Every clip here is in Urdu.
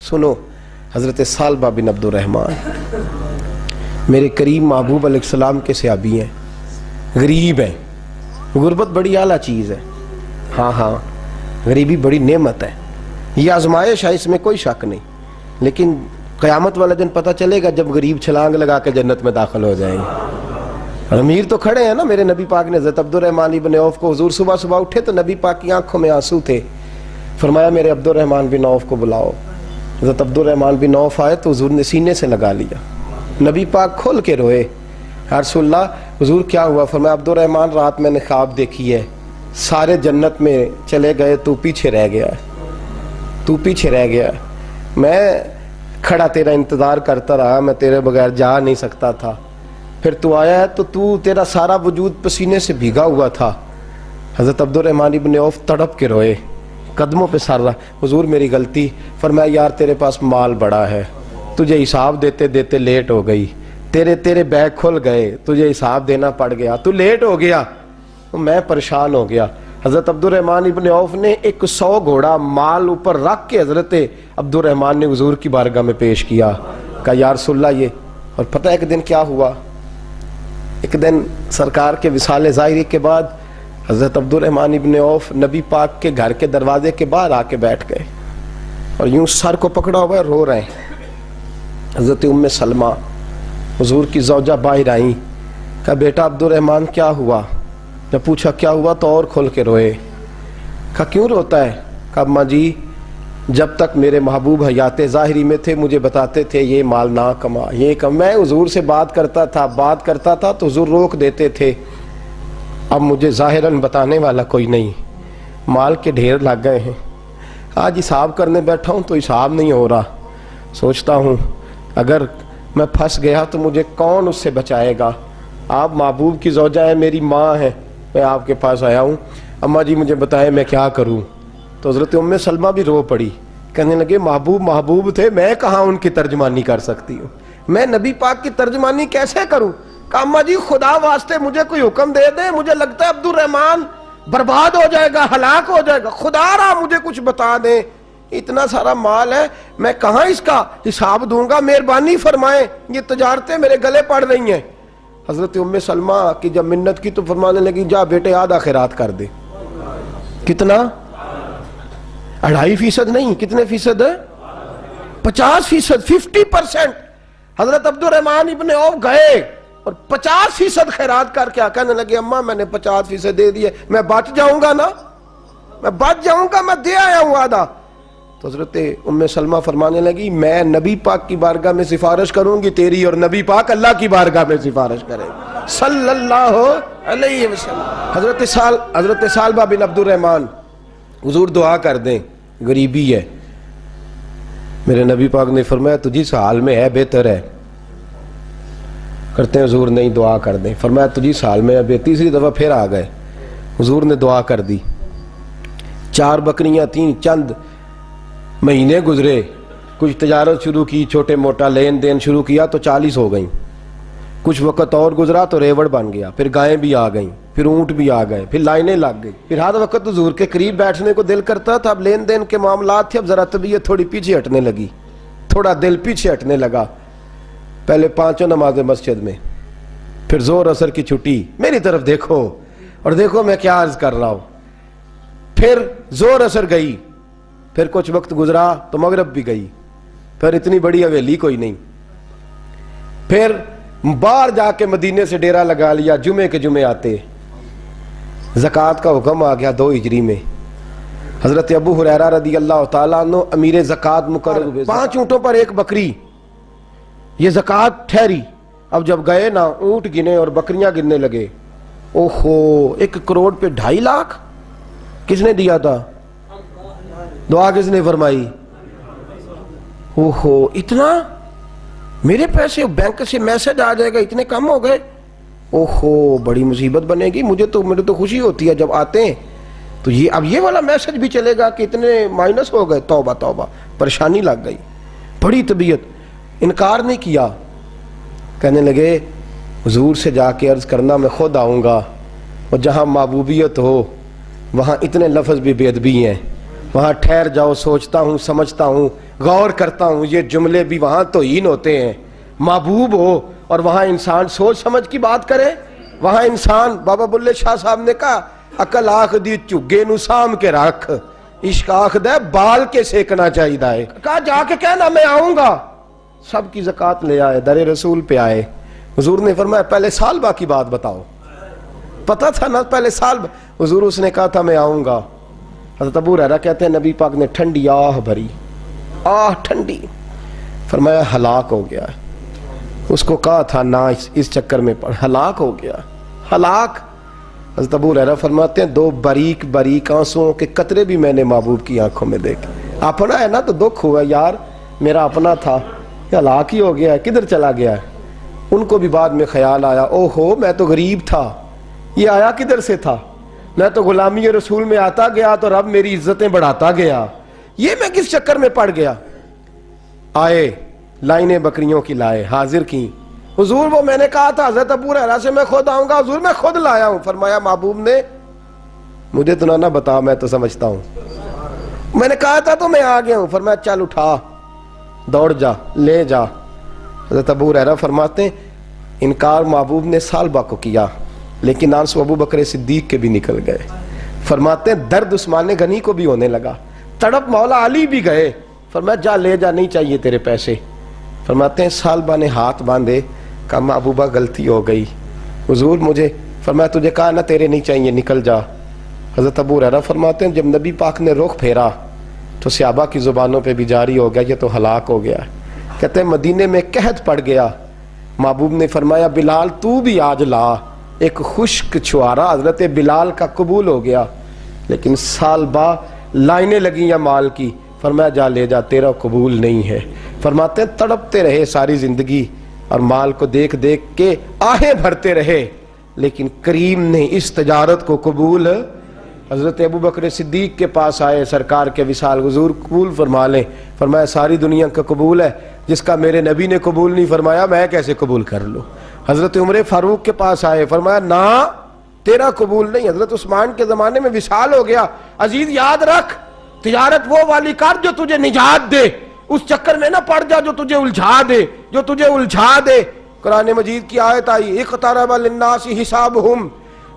سنو، حضرت سالبہ بن عبد الرحمن میرے کریم محبوب علیہ السلام کے صحابی ہیں، غریب ہیں. غربت بڑی اعلیٰ چیز ہے. ہاں غریبی بڑی نعمت ہے، یہ آزمائش ہے، اس میں کوئی شک نہیں. لیکن قیامت والا دن پتہ چلے گا جب غریب چھلانگ لگا کے جنت میں داخل ہو جائیں گے. امیر تو کھڑے ہیں نا. میرے نبی پاک نے حضرت عبد الرحمن ابن عوف کو، حضور صبح صبح اٹھے تو نبی پاک کی آنکھوں میں آنسو تھے. فرمایا میرے عبد الرحمن بن عوف کو بلاؤ. حضرت عبد الرحمن بن عوف آئے تو حضور نے سینے سے لگا لیا. نبی پاک کھول کے روئے. یا رسول اللہ، حضور کیا ہوا؟ فرمایا عبد الرحمن رات میں نے خواب دیکھی ہے، سارے جنت میں چلے گئے، تو پیچھے رہ گیا ہے، تو پیچھے رہ گیا ہے. میں کھڑا تیرا انتظار کرتا رہا، میں تیرے بغیر جا نہیں سکتا تھا. پھر تو آیا ہے تو تیرا سارا وجود پسینے سے بھیگا ہوا تھا. حضرت عبد الرحمن ابن عوف تڑپ کے روئے، قدموں پہ سر رہا. حضور میری غلطی. فرمایا یار تیرے پاس مال بڑا ہے، تجھے حساب دیتے دیتے لیٹ ہو گئی، تیرے بیگ کھل گئے، تجھے حساب دینا پڑ گیا، تو لیٹ ہو گیا، میں پریشان ہو گیا. حضرت عبد الرحمن ابن عوف نے 100 گھوڑا مال اوپر رکھ کے حضرت عبد الرحمن نے حضور کی بارگاہ میں پیش کیا. کہا یا رسول اللہ یہ. اور پتہ ایک دن کیا ہوا؟ ایک دن سرکار کے وصال ظاہری کے بعد حضرت عبد الرحمن ابن عوف نبی پاک کے گھر کے دروازے کے باہر آ کے بیٹھ گئے اور یوں سر کو پکڑا ہوا ہے، رو رہے ہیں. حضرت ام سلمہ حضور کی زوجہ باہر آئیں. کہا بیٹا عبد الرحمن کیا ہوا؟ جب پوچھا کیا ہوا تو اور کھول کے روئے. کہا کیوں روتا ہے؟ کہا اماں جی جب تک میرے محبوب حیات ظاہری میں تھے مجھے بتاتے تھے یہ مال نہ کما، یہ کم. میں حضور سے بات کرتا تھا تو حضور روک دیتے تھے. اب مجھے ظاہراً بتانے والا کوئی نہیں، مال کے ڈھیر لگ گئے ہیں. آج حساب کرنے بیٹھا ہوں تو حساب نہیں ہو رہا. سوچتا ہوں اگر میں پھنس گیا تو مجھے کون اس سے بچائے گا؟ آپ محبوب کی زوجہ ہیں، میری ماں ہے، میں آپ کے پاس آیا ہوں. اماں جی مجھے بتائے میں کیا کروں؟ تو حضرت ام سلمہ بھی رو پڑی، کہنے لگے محبوب تھے، میں کہاں ان کی ترجمانی کر سکتی ہوں، میں نبی پاک کی ترجمانی کیسے کروں؟ کہ اماں جی خدا واسطے مجھے کوئی حکم دے دیں، مجھے لگتا ہے عبد الرحمن برباد ہو جائے گا، ہلاک ہو جائے گا، خدا را مجھے کچھ بتا دیں، اتنا سارا مال ہے میں کہاں اس کا حساب دوں گا، مہربانی فرمائیں، یہ تجارتیں میرے گلے پڑ رہی ہیں. حضرت ام سلمہ کی جب منت کی تو فرمانے لگی جا بیٹے آدھا خیرات کر دے. کتنا؟ 2.5% نہیں، کتنے فیصد ہے؟ 50%، 50%. حضرت عبد الرحمن ابن عوف گئے اور 50% خیرات کر کے کہنے لگے اماں میں نے 50% دے دیے، میں بچ جاؤں گا نا، میں بچ جاؤں گا، میں دے آیا ہوں آدھا. تو حضرت ام سلمہ فرمانے لگی میں نبی پاک کی بارگاہ میں سفارش کروں گی تیری، اور نبی پاک اللہ کی بارگاہ میں سفارش کرے صلی اللہ علیہ وسلم. حضرت سالبہ بن عبد الرحمن حضور دعا کر دیں، غریبی ہے. میرے نبی پاک نے فرمایا تجھی اس حال میں ہے بہتر ہے. کرتے ہیں حضور نہیں دعا کر دیں. فرمایا تجھی اس حال میں ہے. تیسری دفعہ پھر آ گئے، حضور نے دعا کر دی. 4 بکریاں تھیں، چند مہینے گزرے، کچھ تجارت شروع کی، چھوٹے موٹا لین دین شروع کیا تو 40 ہو گئیں. کچھ وقت اور گزرا تو ریوڑ بن گیا، پھر گائیں بھی آ گئیں، پھر اونٹ بھی آ گئے، پھر لائنیں لگ گئی. پھر ہر وقت حضور کے قریب بیٹھنے کو دل کرتا تھا. اب لین دین کے معاملات تھے، اب ذرا طبیعت تھوڑی پیچھے ہٹنے لگی، تھوڑا دل پیچھے ہٹنے لگا. پہلے 5 نمازیں مسجد میں، پھر زور اثر کی چھٹی، میری طرف دیکھو اور دیکھو میں کیا عرض کر رہا ہوں. پھر زور اثر گئی، پھر کچھ وقت گزرا تو مغرب بھی گئی، پھر اتنی بڑی حویلی کوئی نہیں. پھر باہر جا کے مدینے سے ڈیرا لگا لیا، جمعے کے جمعے آتے. زکوٰۃ کا حکم آ گیا 2 ہجری میں. حضرت ابو ہریرہ رضی اللہ تعالیٰ عنہ امیر زکوٰۃ مقرر ہوئے. 5 اونٹوں پر 1 بکری، یہ زکوٰۃ ٹھہری. اب جب گئے نا اونٹ گنے اور بکریاں گننے لگے، اوہو 1 کروڑ پہ 2.5 لاکھ کس نے دیا تھا؟ دعا کس نے فرمائی؟ اوہو اتنا، میرے پیسے بینک سے میسج آ جائے گا اتنے کم ہو گئے، اوہو بڑی مصیبت بنے گی. میرے تو خوشی ہوتی ہے جب آتے ہیں تو یہ اب یہ والا میسج بھی چلے گا کہ اتنے مائنس ہو گئے. توبہ توبہ، پریشانی لگ گئی، بڑی طبیعت. انکار نہیں کیا، کہنے لگے حضور سے جا کے عرض کرنا میں خود آؤں گا، اور جہاں محبوبیت ہو وہاں اتنے لفظ بھی بے ادبی ہیں، وہاں ٹھہر جاؤ، سوچتا ہوں سمجھتا ہوں غور کرتا ہوں یہ جملے بھی وہاں توہین ہوتے ہیں، محبوب ہو اور وہاں انسان سوچ سمجھ کی بات کرے. وہاں انسان، بابا بلے شاہ صاحب نے کہا عقل آخ دی چگے نو سام کے رکھ، عشق آخ دے بال کے سیکنا چاہیے دائے. کہا جا کے کہنا میں آؤں گا. سب کی زکوٰۃ لے آئے، در رسول پہ آئے. حضور نے فرمایا پہلے سالبہ کی بات بتاؤ. پتہ تھا نا پہلے سال. حضور اس نے کہا تھا میں آؤں گا. حضرت ابو ہریرہ کہتے ہیں نبی پاک نے ٹھنڈی آہ بھری، آہ ٹھنڈی. فرمایا ہلاک ہو گیا. اس کو کہا تھا نہ اس چکر میں پڑ، ہلاک ہو گیا، ہلاک. حضرت ابو ہریرہ فرماتے ہیں 2 باریک باریک آنسوؤں کے قطرے بھی میں نے محبوب کی آنکھوں میں دیکھے. اپنا ہے نا تو دکھ ہوا یار، میرا اپنا تھا، ہلاک ہی ہو گیا ہے، کدھر چلا گیا ہے. ان کو بھی بعد میں خیال آیا او ہو میں تو غریب تھا، یہ آیا کدھر سے تھا، میں تو غلامی رسول میں آتا گیا تو رب میری عزتیں بڑھاتا گیا، یہ میں کس چکر میں پڑ گیا. آئے لائنیں بکریوں کی لائے، حاضر کی. حضور وہ میں نے کہا تھا حضرت ابو ہریرہ سے میں خود آؤں گا. حضور میں خود لایا ہوں. فرمایا محبوب نے مجھے تو نہ بتا، میں تو سمجھتا ہوں، میں نے کہا تھا تو میں آ گیا ہوں. فرمایا چل اٹھا، دوڑ جا، لے جا. حضرت ابو ہریرہ فرماتے ہیں انکار محبوب نے سالبہ کو کیا لیکن آنسو ابو بکر صدیق کے بھی نکل گئے. فرماتے ہیں درد عثمان غنی کو بھی ہونے لگا، تڑپ مولا علی بھی گئے. فرمایا جا لے جا، نہیں چاہیے تیرے پیسے. فرماتے ہیں سالبہ نے ہاتھ باندھے، کہا محبوبہ غلطی ہو گئی. حضور مجھے، فرمایا تجھے کہا نا تیرے نہیں چاہیے، نکل جا. حضرت ابو ہریرہ فرماتے ہیں جب نبی پاک نے رخ پھیرا تو صحابہ کی زبانوں پہ بھی جاری ہو گیا یہ تو ہلاک ہو گیا. کہتے ہیں مدینے میں قحط پڑ گیا. محبوب نے فرمایا بلال تو بھی آج لا. ایک خشک چھوارا حضرت بلال کا قبول ہو گیا. لیکن سالبہ لائنیں لگیں یا مال کی. فرمایا جا لے جا، تیرا قبول نہیں ہے. فرماتے ہیں تڑپتے رہے ساری زندگی اور مال کو دیکھ دیکھ کے آہیں بھرتے رہے لیکن کریم نے اس تجارت کو قبول. حضرت ابو بکر صدیق کے پاس آئے، سرکار کے وصال حضور قبول فرما لیں. فرمایا ساری دنیا کا قبول ہے، جس کا میرے نبی نے قبول نہیں فرمایا میں کیسے قبول کر لوں. حضرت عمر فاروق کے پاس آئے، فرمایا نہ تیرا قبول نہیں. حضرت عثمان کے زمانے میں وصال ہو گیا. عزیز یاد رکھ تجارت وہ والی کر جو تجھے نجات دے، اس چکر میں نہ پڑ جا جو تجھے الجھا دے. قرآن مجید کی آیت آئی اقترب للناس حسابہم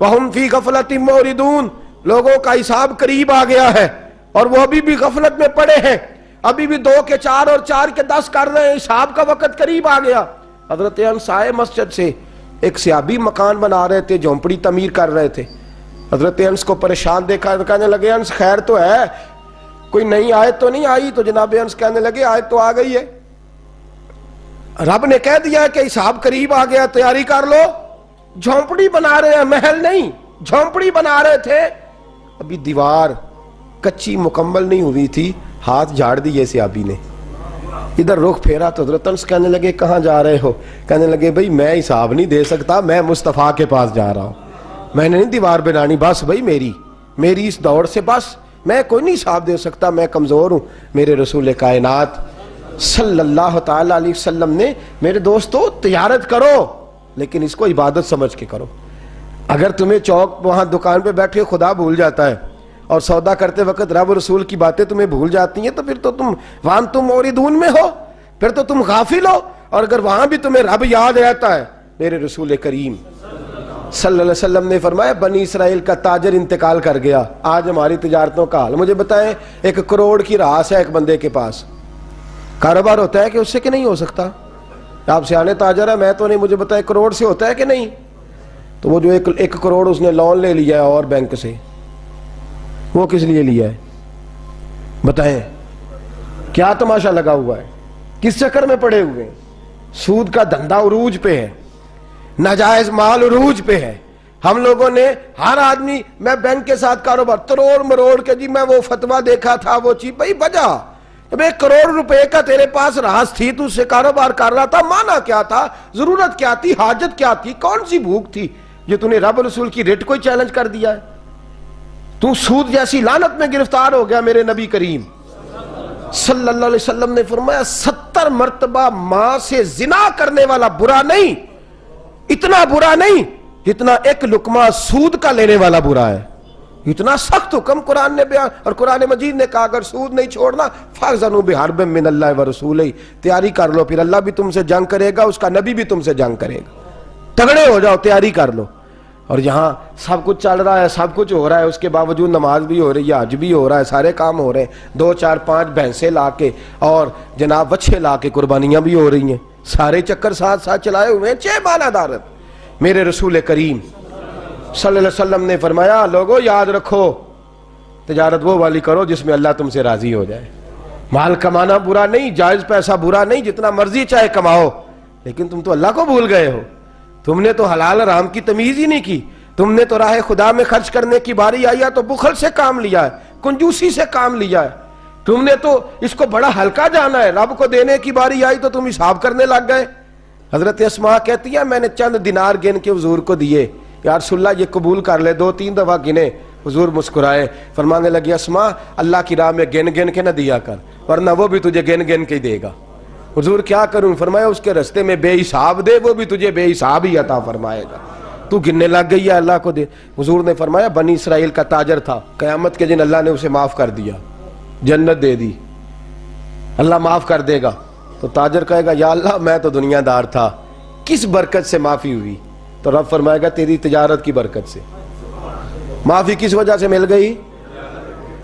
وہم فی غفلۃ معرضون. لوگوں کا حساب قریب آ گیا ہے اور وہ ابھی بھی غفلت میں پڑے ہیں، ابھی بھی 2 کے 4 اور 4 کے 10 کر رہے ہیں. حساب کا وقت قریب آ گیا. حضرت انس آئے مسجد سے، ایک صحابی مکان بنا رہے تھے، جھونپڑی تعمیر کر رہے تھے. حضرت انس کو پریشان دیکھا، کہنے لگے انس خیر تو ہے، کوئی نئی آیت تو نہیں آئی؟ تو جناب انس کہنے لگے آیت تو آ گئی ہے، رب نے کہہ دیا ہے کہ حساب قریب آ گیا، تیاری کر لو. جھونپڑی بنا رہے ہیں، محل نہیں، جھونپڑی بنا رہے تھے. ابھی دیوار کچی مکمل نہیں ہوئی تھی، ہاتھ جھاڑ دیے صحابی نے. ادھر رخ پھیرا تو حضرت انس کہنے لگے کہاں جا رہے ہو؟ کہنے لگے بھئی میں حساب نہیں دے سکتا، میں مصطفیٰ کے پاس جا رہا ہوں، میں نے نہیں دیوار بنانی، بس بھئی میری اس دوڑ سے بس میں کوئی نہیں حساب دے سکتا، میں کمزور ہوں. میرے رسول کائنات صلی اللہ تعالی علیہ وسلم نے میرے دوستو تجارت کرو لیکن اس کو عبادت سمجھ کے کرو. اگر تمہیں چوک وہاں دکان پہ بیٹھے خدا بھول جاتا ہے اور سودا کرتے وقت رب رسول کی باتیں تمہیں بھول جاتی ہیں تو پھر تو تم وانتم موردون میں ہو، پھر تو تم غافل ہو. اور اگر وہاں بھی تمہیں رب یاد رہتا ہے، میرے رسول کریم صلی اللہ علیہ وسلم نے فرمایا بنی اسرائیل کا تاجر انتقال کر گیا، آج ہماری تجارتوں کا حال. مجھے بتائیں 1 کروڑ کی راس ہے ایک بندے کے پاس، کاروبار ہوتا ہے کہ اس سے کہ نہیں ہو سکتا؟ آپ سیانے تاجر ہے، میں تو نہیں، مجھے بتائیں کروڑ سے ہوتا ہے کہ نہیں؟ تو وہ جو 1 کروڑ اس نے لون لے لیا ہے اور بینک سے، وہ کس لیے لیا ہے بتائیں؟ کیا تماشا لگا ہوا ہے؟ کس چکر میں پڑے ہوئے ہیں؟ سود کا دھندا عروج پہ ہے، ناجائز مال عروج پہ ہے. ہم لوگوں نے ہر آدمی، میں بینک کے ساتھ کاروبار تروڑ مروڑ کے جی میں وہ فتویٰ دیکھا تھا وہ چیز، بھائی بجا 1 کروڑ روپے کا تیرے پاس راس تھی، تو اس سے کاروبار کر رہا تھا، مانا کیا تھا، ضرورت کیا تھی، حاجت کیا تھی، کون سی بھوک تھی جو تو نے رب رسول کی ریٹ کو ہی چیلنج کر دیا ہے؟ تو سود جیسی لعنت میں گرفتار ہو گیا. میرے نبی کریم صلی اللہ علیہ وسلم نے فرمایا 70 مرتبہ ماں سے زنا کرنے والا برا نہیں، اتنا برا نہیں جتنا 1 لقمہ سود کا لینے والا برا ہے. اتنا سخت حکم قرآن نے بیان، اور قرآن مجید نے کہا اگر سود نہیں چھوڑنا فَأْذَنُوا بِحَرْبٍ مِّنَ اللَّهِ وَرَسُولِهِ، تیاری کر لو، پھر اللہ بھی تم سے جنگ کرے گا، اس کا نبی بھی تم سے جنگ کرے گا، تگڑے ہو جاؤ، تیاری کر لو۔ اور یہاں سب کچھ چل رہا ہے، سب کچھ ہو رہا ہے، اس کے باوجود نماز بھی ہو رہی ہے، حج بھی ہو رہا ہے، سارے کام ہو رہے ہیں، 2 4 5 بھینسیں لا کے اور جناب بچے لا کے قربانیاں بھی ہو رہی ہیں، سارے چکر ساتھ ساتھ چلائے ہوئے ہیں، 6 ماہ دارت۔ میرے رسول کریم صلی اللہ علیہ وسلم نے فرمایا لوگو یاد رکھو، تجارت وہ والی کرو جس میں اللہ تم سے راضی ہو جائے۔ مال کمانا برا نہیں، جائز پیسہ برا نہیں، جتنا مرضی چاہے کماؤ، لیکن تم تو اللہ کو بھول گئے ہو، تم نے تو حلال حرام کی تمیز ہی نہیں کی، تم نے تو راہ خدا میں خرچ کرنے کی باری آئی ہے تو بخل سے کام لیا ہے، کنجوسی سے کام لیا ہے، تم نے تو اس کو بڑا ہلکا جانا ہے، رب کو دینے کی باری آئی تو تم حساب کرنے لگ گئے۔ حضرت اسماء کہتی ہے میں نے چند دینار گن کے حضور کو دیے، یا رسول اللہ یہ قبول کر لے، 2 3 دفعہ گنے، حضور مسکرائے، فرمانے لگی اسماء اللہ کی راہ میں گن گن کے نہ دیا کر، ورنہ وہ بھی تجھے گن گن کے ہی دے گا۔ حضور کیا کروں؟ فرمایا اس کے رستے میں بے حساب دے، وہ بھی تجھے بے حساب ہی عطا فرمائے گا، تو گننے لگ گئی ہے اللہ کو دے۔ حضور نے فرمایا بنی اسرائیل کا تاجر تھا، قیامت کے دن اللہ نے اسے معاف کر دیا، جنت دے دی، اللہ معاف کر دے گا، تو تاجر کہے گا یا اللہ میں تو دنیا دار تھا، کس برکت سے معافی ہوئی؟ تو رب فرمائے گا تیری تجارت کی برکت سے۔ معافی کس وجہ سے مل گئی؟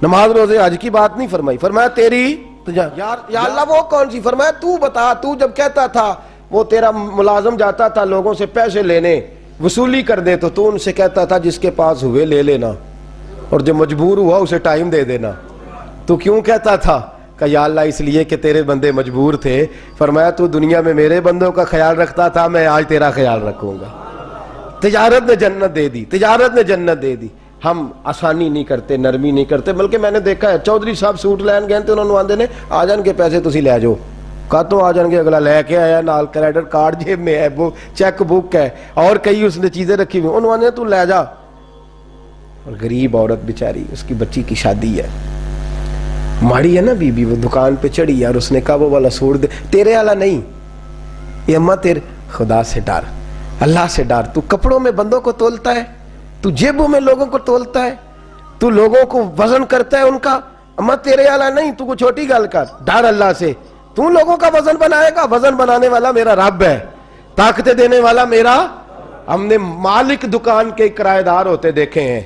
نماز روزے حج کی بات نہیں فرمائی، فرمایا تیری یا اللہ وہ کون سی؟ فرمایا تو بتا، تو جب کہتا تھا وہ تیرا ملازم جاتا تھا لوگوں سے پیسے لینے وصولی کر دے تو ان سے کہتا تھا جس کے پاس ہوئے لے لینا، اور جو مجبور ہوا اسے ٹائم دے دینا، تو کیوں کہتا تھا؟ کہ یا اللہ اس لیے کہ تیرے بندے مجبور تھے۔ فرمایا تو دنیا میں میرے بندوں کا خیال رکھتا تھا، میں آج تیرا خیال رکھوں گا۔ تجارت نے جنت دے دی، تجارت نے جنت دے دی۔ ہم آسانی نہیں کرتے، نرمی نہیں کرتے، بلکہ میں نے دیکھا ہے چودھری صاحب سوٹ لین گئے تھے، انہوں نے آندے نے آ جان کے پیسے تسی لے جاؤ، کہا تو آ جان کے، اگلا لے کے آیا، نال کریڈٹ کارڈ جیب میں ہے، وہ چیک بک ہے اور کئی اس نے چیزیں رکھی ہوئی، انہوں نے تو لے جا۔ اور غریب عورت بیچاری، اس کی بچی کی شادی ہے، ماڑی ہے نا بی بی، وہ دکان پہ چڑھی اور اس نے کہا وہ والا سوٹ دے، تیرے والا نہیں، یہ اماں تیرے، خدا سے ڈر، اللہ سے ڈر، تو کپڑوں میں بندوں کو تولتا ہے، تو جیبوں میں لوگوں کو تولتا ہے، تو لوگوں کو وزن کرتا ہے ان کا، اماں تیرے والا نہیں، تو کو چھوٹی گل کر، ڈر اللہ سے، تو لوگوں کا وزن بنائے گا، وزن بنانے والا میرا رب ہے، طاقت دینے والا میرا۔ ہم نے مالک دکان کے کرایہ دار ہوتے دیکھے ہیں،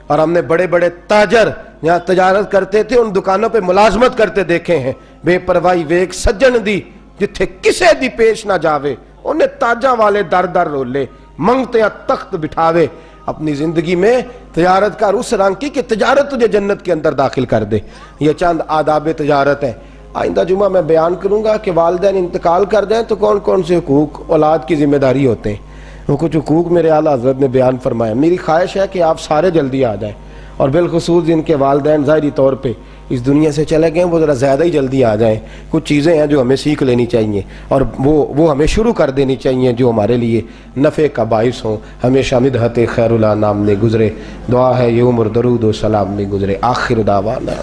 اور ہم نے بڑے بڑے تاجر یہاں تجارت کرتے تھے ان دکانوں پہ ملازمت کرتے دیکھے ہیں، بے پرواہی ویک سجن دی جتھے کسے دی پیش نہ جاوے، انہیں تاجاں والے در در رولے، منگتے تخت بٹھاوے، اپنی زندگی میں تجارت کا اس رنگ کی کہ تجارت تجھے جنت کے اندر داخل کر دے۔ یہ چند آداب تجارت ہیں۔ آئندہ جمعہ میں بیان کروں گا کہ والدین انتقال کر جائیں تو کون کون سے حقوق اولاد کی ذمہ داری ہوتے ہیں، وہ کچھ حقوق میرے اعلیٰ حضرت نے بیان فرمایا۔ میری خواہش ہے کہ آپ سارے جلدی آ جائیں، اور بالخصوص جن کے والدین ظاہری طور پہ اس دنیا سے چلے گئے وہ ذرا زیادہ ہی جلدی آ جائیں۔ کچھ چیزیں ہیں جو ہمیں سیکھ لینی چاہیے، اور وہ ہمیں شروع کر دینی چاہیے جو ہمارے لیے نفع کا باعث ہوں۔ ہمیشہ مدحت خیر الانام میں گزرے، دعا ہے یہ عمر درود و سلام میں گزرے۔ آخر دعوانا